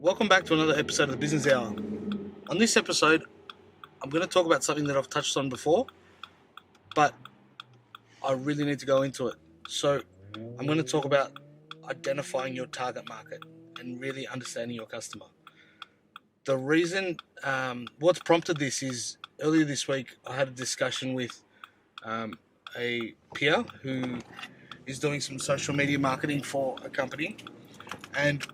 Welcome back to another episode of the Business Hour. On this episode, I'm going to talk about something that I've touched on before, but I really need to go into it. So, I'm going to talk about identifying your target market and really understanding your customer. The reason, what's prompted this is earlier this week, I had a discussion with a peer who is doing some social media marketing for a company, and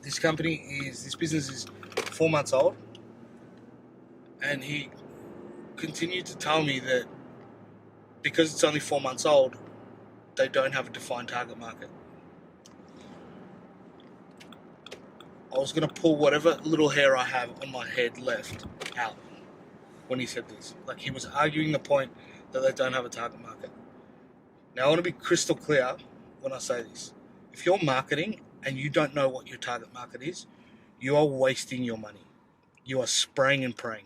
this business is 4 months old, and he continued to tell me that because it's only 4 months old, they don't have a defined target market. I was going to pull whatever little hair I have on my head left out when he said this. Like, he was arguing the point that they don't have a target market. Now, I want to be crystal clear when I say this. If you're marketing and you don't know what your target market is, you are wasting your money. You are spraying and praying.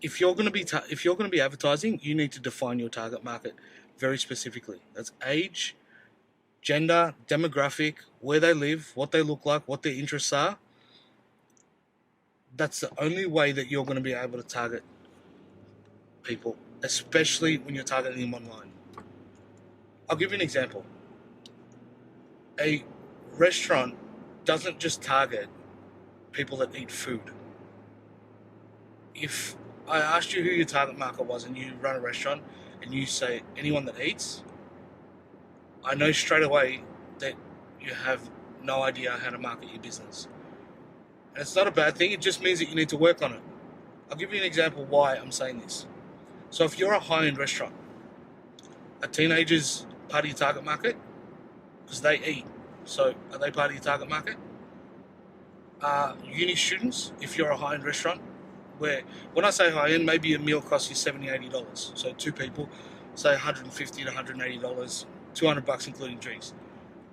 If you're going to be advertising, you need to define your target market very specifically. That's age, gender, demographic, where they live, what they look like, what their interests are. That's the only way that you're going to be able to target people, especially when you're targeting them online. I'll give you an example. A restaurant doesn't just target people that eat food. If I asked you who your target market was and you run a restaurant and you say anyone that eats, I know straight away that you have no idea how to market your business. And it's not a bad thing, it just means that you need to work on it. I'll give you an example why I'm saying this. So if you're a high-end restaurant, are teenagers part of your target market? Because they eat. So are they part of your target market? Uni students, if you're a high-end restaurant, where when I say high-end, maybe a meal costs you $70, $80. So two people, say $150 to $180, $200 including drinks.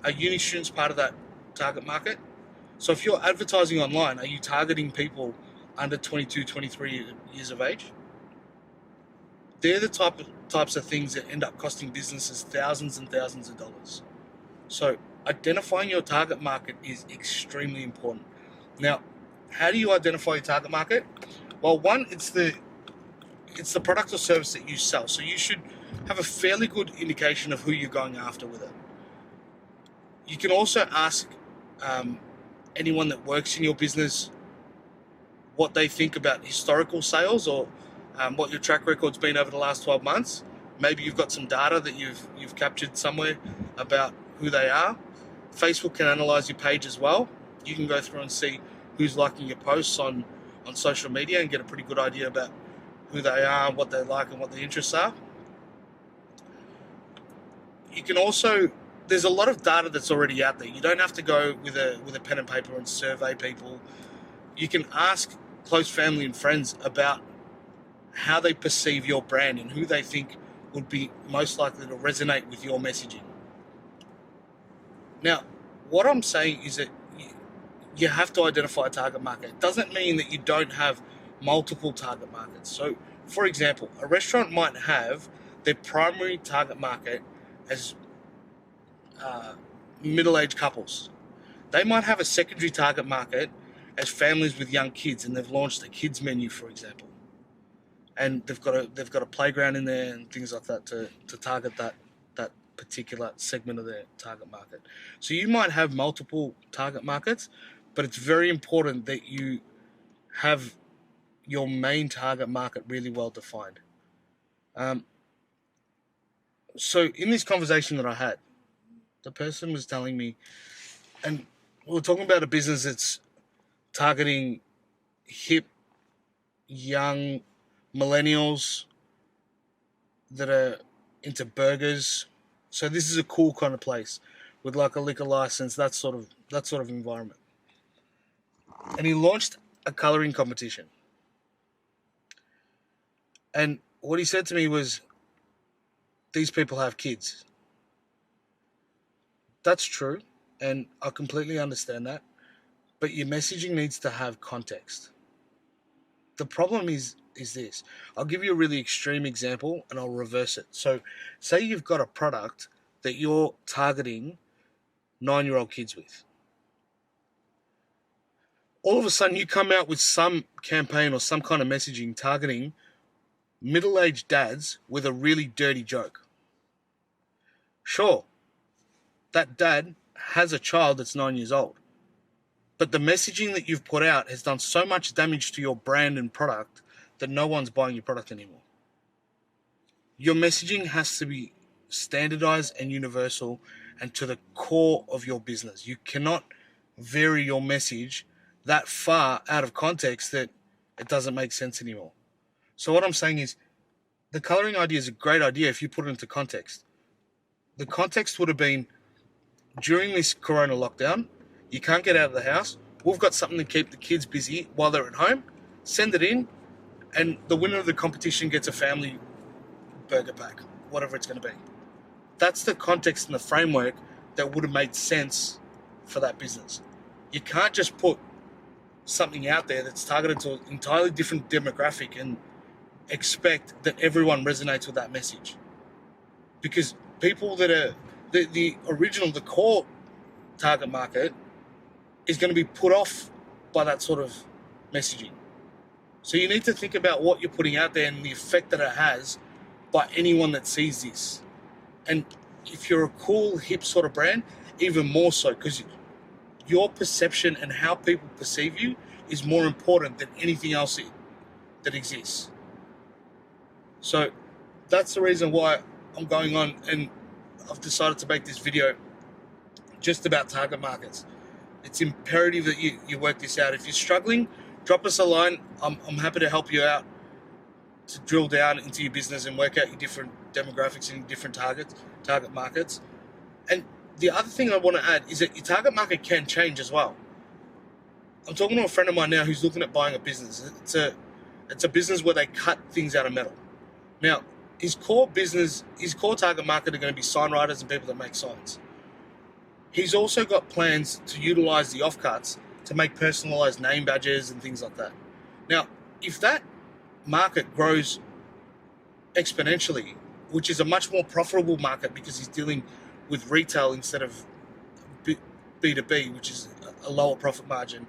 Are uni students part of that target market? So if you're advertising online, are you targeting people under 22, 23 years of age? They're the types of things that end up costing businesses thousands and thousands of dollars. So identifying your target market is extremely important. Now, how do you identify your target market? Well, one, it's the product or service that you sell. So you should have a fairly good indication of who you're going after with it. You can also ask anyone that works in your business what they think about historical sales, or what your track record's been over the last 12 months. Maybe you've got some data that you've captured somewhere about who they are. Facebook can analyze your page as well. You can go through and see who's liking your posts on social media and get a pretty good idea about who they are, what they like, and what their interests are. You can also, there's a lot of data that's already out there. You don't have to go with a pen and paper and survey people. You can ask close family and friends about how they perceive your brand and who they think would be most likely to resonate with your messaging. Now, what I'm saying is that you have to identify a target market. It doesn't mean that you don't have multiple target markets. So, for example, a restaurant might have their primary target market as middle-aged couples. They might have a secondary target market as families with young kids, and they've launched a kids menu, for example. And they've got a playground in there and things like that to target that particular segment of their target market. So you might have multiple target markets, but it's very important that you have your main target market really well defined. So in this conversation that I had, the person was telling me, and we were talking about a business that's targeting hip, young millennials that are into burgers. So this is a cool kind of place with like a liquor license, that sort of environment. And he launched a coloring competition. And what he said to me was, these people have kids. That's true, and I completely understand that. But your messaging needs to have context. The problem is this. I'll give you a really extreme example and I'll reverse it. So say you've got a product that you're targeting 9-year-old kids with. All of a sudden, you come out with some campaign or some kind of messaging targeting middle-aged dads with a really dirty joke. Sure, that dad has a child that's 9 years old, but the messaging that you've put out has done so much damage to your brand and product that no one's buying your product anymore. Your messaging has to be standardized and universal and to the core of your business. You cannot vary your message that far out of context that it doesn't make sense anymore. So what I'm saying is, the coloring idea is a great idea if you put it into context. The context would have been, during this corona lockdown, you can't get out of the house. We've got something to keep the kids busy while they're at home. Send it in, and the winner of the competition gets a family burger pack, whatever it's going to be. That's the context and the framework that would have made sense for that business. You can't just put something out there that's targeted to an entirely different demographic and expect that everyone resonates with that message. Because people that are the original, the core target market is going to be put off by that sort of messaging. So you need to think about what you're putting out there and the effect that it has by anyone that sees this. And if you're a cool, hip sort of brand, even more so, because your perception and how people perceive you is more important than anything else that exists. So that's the reason why I'm going on, and I've decided to make this video just about target markets. It's imperative that you work this out. If you're struggling, drop us a line. I'm happy to help you out to drill down into your business and work out your different demographics and different target markets. And the other thing I want to add is that your target market can change as well. I'm talking to a friend of mine now who's looking at buying a business. It's a business where they cut things out of metal. Now, his core target market are going to be sign writers and people that make signs. He's also got plans to utilize the offcuts to make personalized name badges and things like that. Now, if that market grows exponentially, which is a much more profitable market because he's dealing with retail instead of B2B, which is a lower profit margin,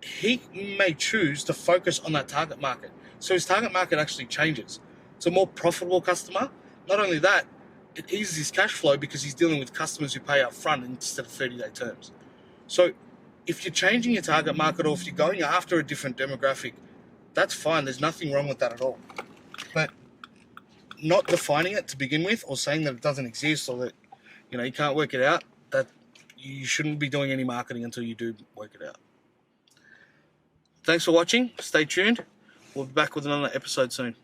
he may choose to focus on that target market. So his target market actually changes. It's a more profitable customer. Not only that, it eases his cash flow because he's dealing with customers who pay up front instead of 30-day terms. So if you're changing your target market or if you're going after a different demographic, that's fine. There's nothing wrong with that at all. But not defining it to begin with or saying that it doesn't exist or that you can't work it out, that you shouldn't be doing any marketing until you do work it out. Thanks for watching. Stay tuned. We'll be back with another episode soon.